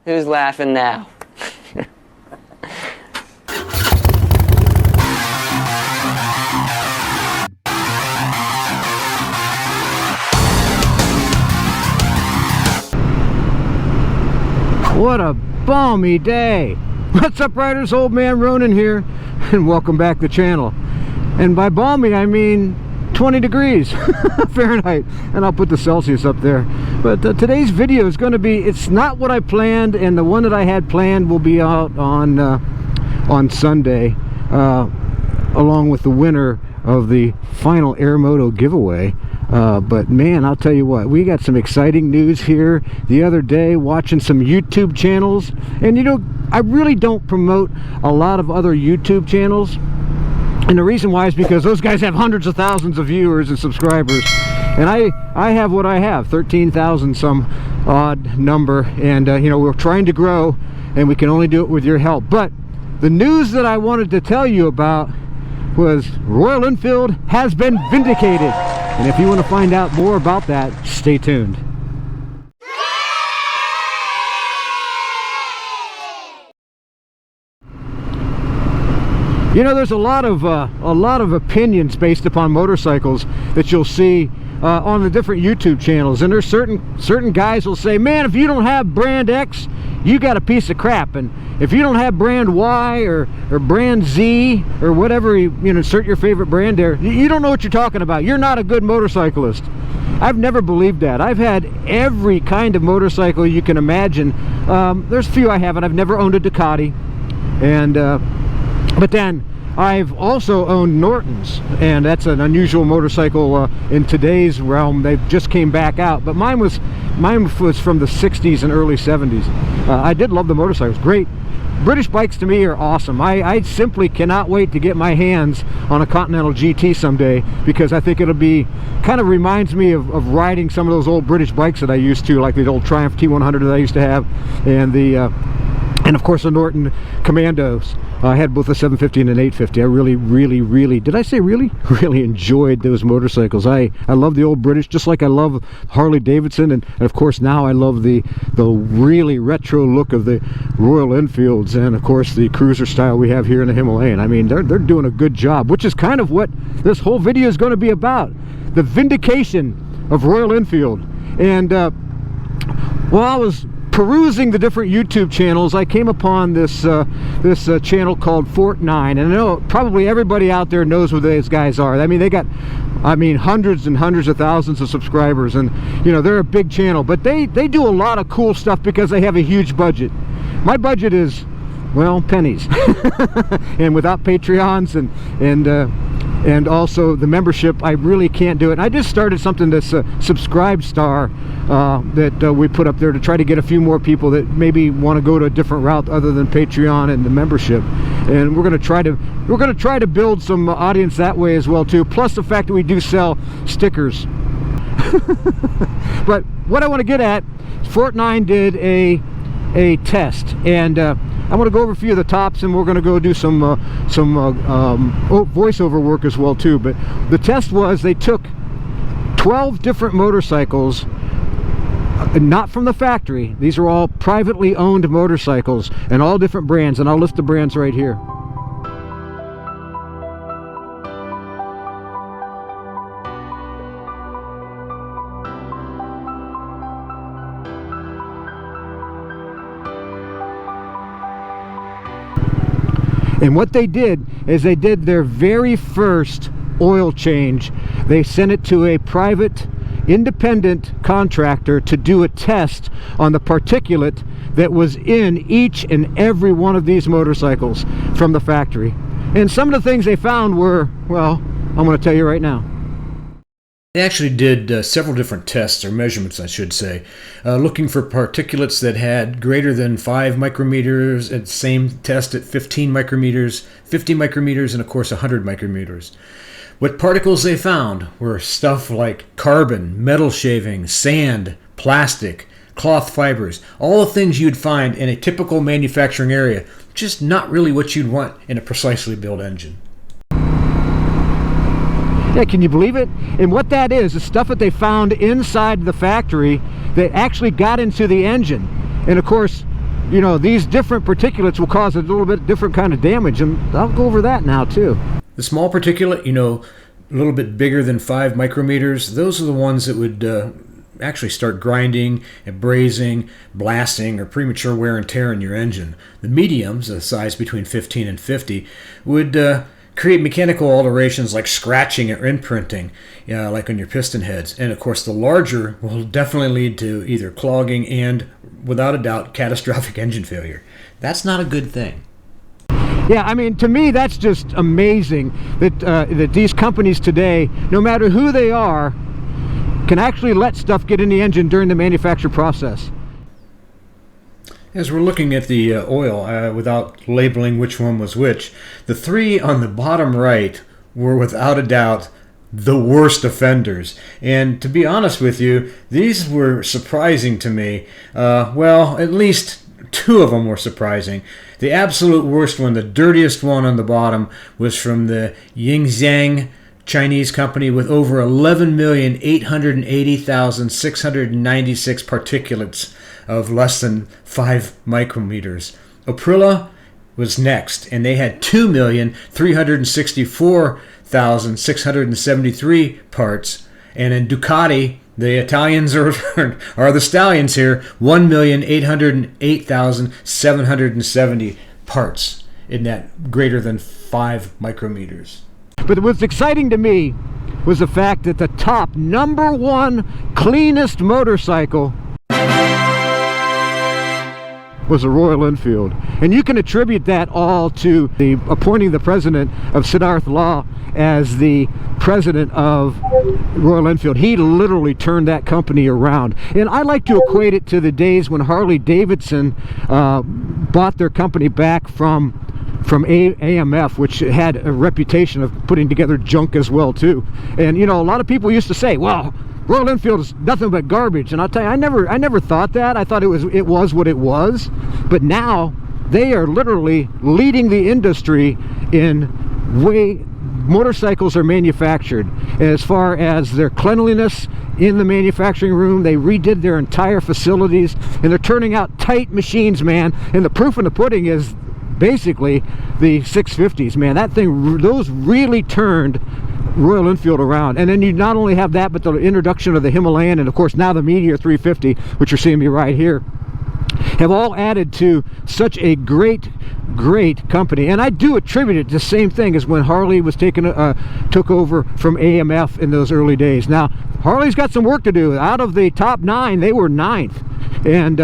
Who's laughing now? What a balmy day! What's up, riders? Old Man Ronin here, and welcome back to the channel. And by balmy, I mean 20 degrees Fahrenheit, and I'll put the Celsius up there. But today's video is going to be, it's not what I planned, and the one that I had planned will be out on Sunday, along with the winner of the final Air Moto giveaway. But man, I'll tell you what, we got some exciting news here the other day, watching some YouTube channels. And you know, I really don't promote a lot of other YouTube channels, and the reason why is because those guys have hundreds of thousands of viewers and subscribers, and I have what I have, 13,000 some odd number, and you know, we're trying to grow, and we can only do it with your help. But the news that I wanted to tell you about was Royal Enfield has been vindicated. And if you want to find out more about that, stay tuned. You know, there's a lot of opinions based upon motorcycles that you'll see on the different YouTube channels, and there's certain guys will say, man, if you don't have brand X, you got a piece of crap, and if you don't have brand Y or brand Z or whatever, you know, insert your favorite brand there, you don't know what you're talking about. You're not a good motorcyclist. I've never believed that. I've had every kind of motorcycle you can imagine. There's a few I haven't. I've never owned a Ducati, and but then I've also owned Nortons, and that's an unusual motorcycle in today's realm. They just came back out, but mine was from the 60s and early 70s. I did love the motorcycles. Great. British bikes to me are awesome. I simply cannot wait to get my hands on a Continental GT someday, because I think it'll be, kind of reminds me of riding some of those old British bikes that I used to, like the old Triumph T100 that I used to have, and of course the Norton Commandos. I had both a 750 and an 850. I really, did I say really? Really enjoyed those motorcycles. I love the old British, just like I love Harley Davidson, and of course now I love the really retro look of the Royal Enfields, and of course the cruiser style we have here in the Himalayan. I mean, they're doing a good job, which is kind of what this whole video is going to be about, the vindication of Royal Enfield. And while I was perusing the different YouTube channels, I came upon this channel called Fort 9, and I know probably everybody out there knows who these guys are. I mean, they got, hundreds and hundreds of thousands of subscribers, and you know, they're a big channel, but they do a lot of cool stuff because they have a huge budget. My budget is, well, pennies. And without Patreons and also the membership, I really can't do it. And I just started something that's a Subscribe Star that we put up there to try to get a few more people that maybe want to go to a different route other than Patreon and the membership. And we're going to try to build some audience that way as well too. Plus the fact that we do sell stickers. But what I want to get at, Fort 9 did a test, and I want to go over a few of the tops, and we're going to go do some voiceover work as well too. But the test was, they took 12 different motorcycles, not from the factory. These are all privately owned motorcycles, and all different brands, and I'll list the brands right here. And what they did is they did their very first oil change. They sent it to a private independent contractor to do a test on the particulate that was in each and every one of these motorcycles from the factory. And some of the things they found were, well, I'm going to tell you right now. They actually did several different tests, or measurements I should say, looking for particulates that had greater than 5 micrometers, and same test at 15 micrometers, 50 micrometers, and of course 100 micrometers. What particles they found were stuff like carbon, metal shavings, sand, plastic, cloth fibers, all the things you'd find in a typical manufacturing area, just not really what you'd want in a precisely built engine. Yeah, can you believe it? And what that is stuff that they found inside the factory that actually got into the engine. And of course, you know, these different particulates will cause a little bit different kind of damage, and I'll go over that now too. The small particulate, you know, a little bit bigger than 5 micrometers, those are the ones that would actually start grinding, abrasing, blasting, or premature wear and tear in your engine. The mediums, a size between 15 and 50, would create mechanical alterations like scratching or imprinting, like on your piston heads. And of course the larger will definitely lead to either clogging and, without a doubt, catastrophic engine failure. That's not a good thing. Yeah, I mean, to me, that's just amazing that that these companies today, no matter who they are, can actually let stuff get in the engine during the manufacture process. As we're looking at the oil, without labeling which one was which, the 3 on the bottom right were without a doubt the worst offenders. And to be honest with you, these were surprising to me. Well, at least 2 of them were surprising. The absolute worst one, the dirtiest one on the bottom, was from the Yingxiang Chinese company with over 11,880,696 particulates of less than 5 micrometers. Aprilia was next, and they had 2,364,673 parts. And in Ducati, the Italians are the stallions here, 1,808,770 parts in that greater than 5 micrometers. But what's exciting to me was the fact that the top #1 cleanest motorcycle was a Royal Enfield. And you can attribute that all to the appointing the president of Siddharth Law as the president of Royal Enfield. He literally turned that company around. And I like to equate it to the days when Harley Davidson bought their company back from AMF, which had a reputation of putting together junk as well too. And you know, a lot of people used to say, well, Royal Enfield is nothing but garbage. And I'll tell you, I never thought that. I thought it was what it was. But now they are literally leading the industry in way motorcycles are manufactured. As far as their cleanliness in the manufacturing room, they redid their entire facilities, and they're turning out tight machines, man. And the proof in the pudding is basically the 650s, man. That thing, those really turned Royal Enfield around. And then you not only have that, but the introduction of the Himalayan, and of course now the Meteor 350, which you're seeing me right here, have all added to such a great company. And I do attribute it to the same thing as when Harley was took over from AMF in those early days. Now Harley's got some work to do. Out of the top 9, they were 9th, and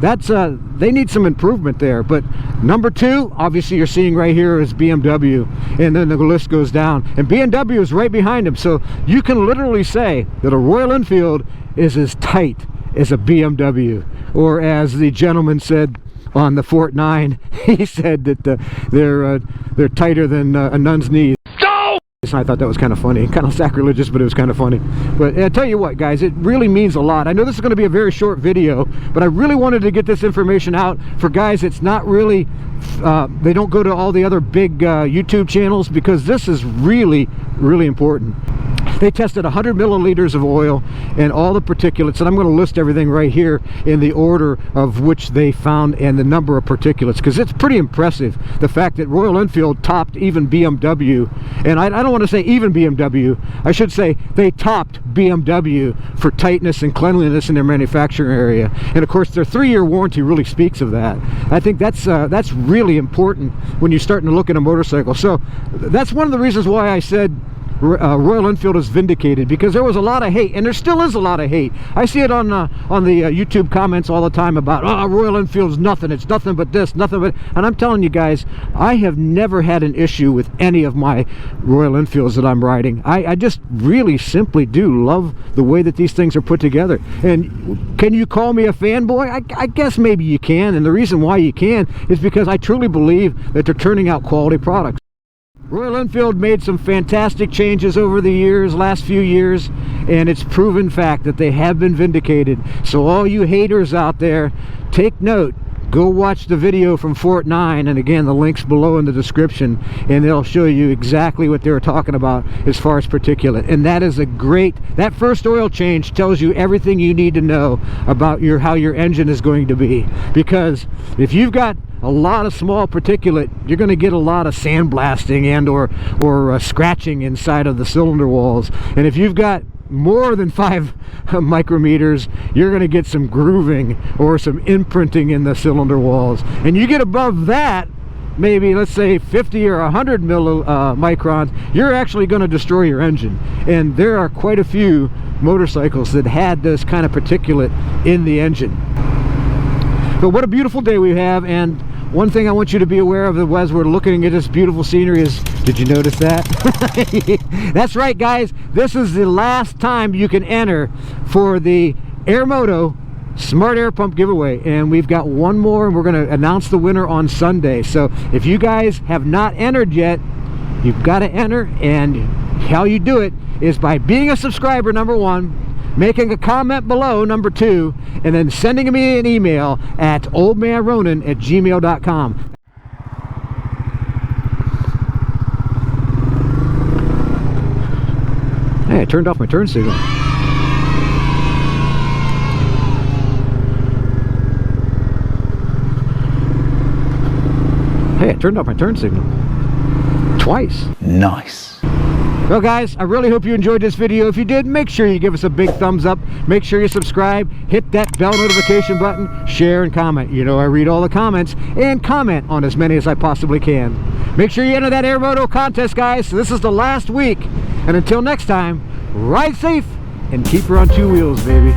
that's they need some improvement there. But #2, obviously you're seeing right here, is BMW, and then the list goes down, and BMW is right behind them. So you can literally say that a Royal Enfield is as tight as a BMW, or as the gentleman said on the Fort 9, he said that they're tighter than a nun's knees. I thought that was kind of funny, kind of sacrilegious, but it was kind of funny. But I tell you what, guys, it really means a lot. I know this is going to be a very short video, but I really wanted to get this information out for guys. It's not really, they don't go to all the other big YouTube channels, because this is really, really important. They tested 100 milliliters of oil and all the particulates, and I'm going to list everything right here in the order of which they found and the number of particulates, because it's pretty impressive, the fact that Royal Enfield topped even BMW. And I don't want to say even BMW, I should say they topped BMW for tightness and cleanliness in their manufacturing area. And of course their 3-year warranty really speaks of that. I think that's really important when you're starting to look at a motorcycle. So that's one of the reasons why I said Royal Enfield is vindicated, because there was a lot of hate, and there still is a lot of hate. I see it on the YouTube comments all the time about, oh, Royal Enfield's nothing, it's nothing but this, nothing but, and I'm telling you guys, I have never had an issue with any of my Royal Enfields that I'm riding. I just really simply do love the way that these things are put together. And can you call me a fanboy? I guess maybe you can, and the reason why you can is because I truly believe that they're turning out quality products. Royal Enfield made some fantastic changes over the last few years, and it's proven fact that they have been vindicated. So all you haters out there, take note. go watch the video from Fort 9, and again, the link's below in the description, and it'll show you exactly what they were talking about as far as particulate. And that is a great, that first oil change tells you everything you need to know about how your engine is going to be. Because if you've got a lot of small particulate, you're going to get a lot of sandblasting and or scratching inside of the cylinder walls. And if you've got more than 5 micrometers, you're going to get some grooving or some imprinting in the cylinder walls. And you get above that, maybe let's say 50 or 100 microns, you're actually going to destroy your engine. And there are quite a few motorcycles that had this kind of particulate in the engine. But what a beautiful day we have. And one thing I want you to be aware of as we're looking at this beautiful scenery is, did you notice that? That's right, guys, this is the last time you can enter for the Airmoto Smart Air Pump giveaway, and we've got one more, and we're going to announce the winner on Sunday. So if you guys have not entered yet, you've got to enter, and how you do it is by being a subscriber, number 1, making a comment below, number 2, and then sending me an email at oldmanronin@gmail.com. Hey, I turned off my turn signal. Hey, I turned off my turn signal. Twice. Nice. Well, guys, I really hope you enjoyed this video. If you did, make sure you give us a big thumbs up. Make sure you subscribe, hit that bell notification button, share and comment. You know I read all the comments and comment on as many as I possibly can. Make sure you enter that Airmoto contest, guys. This is the last week. And until next time, ride safe and keep her on 2 wheels, baby.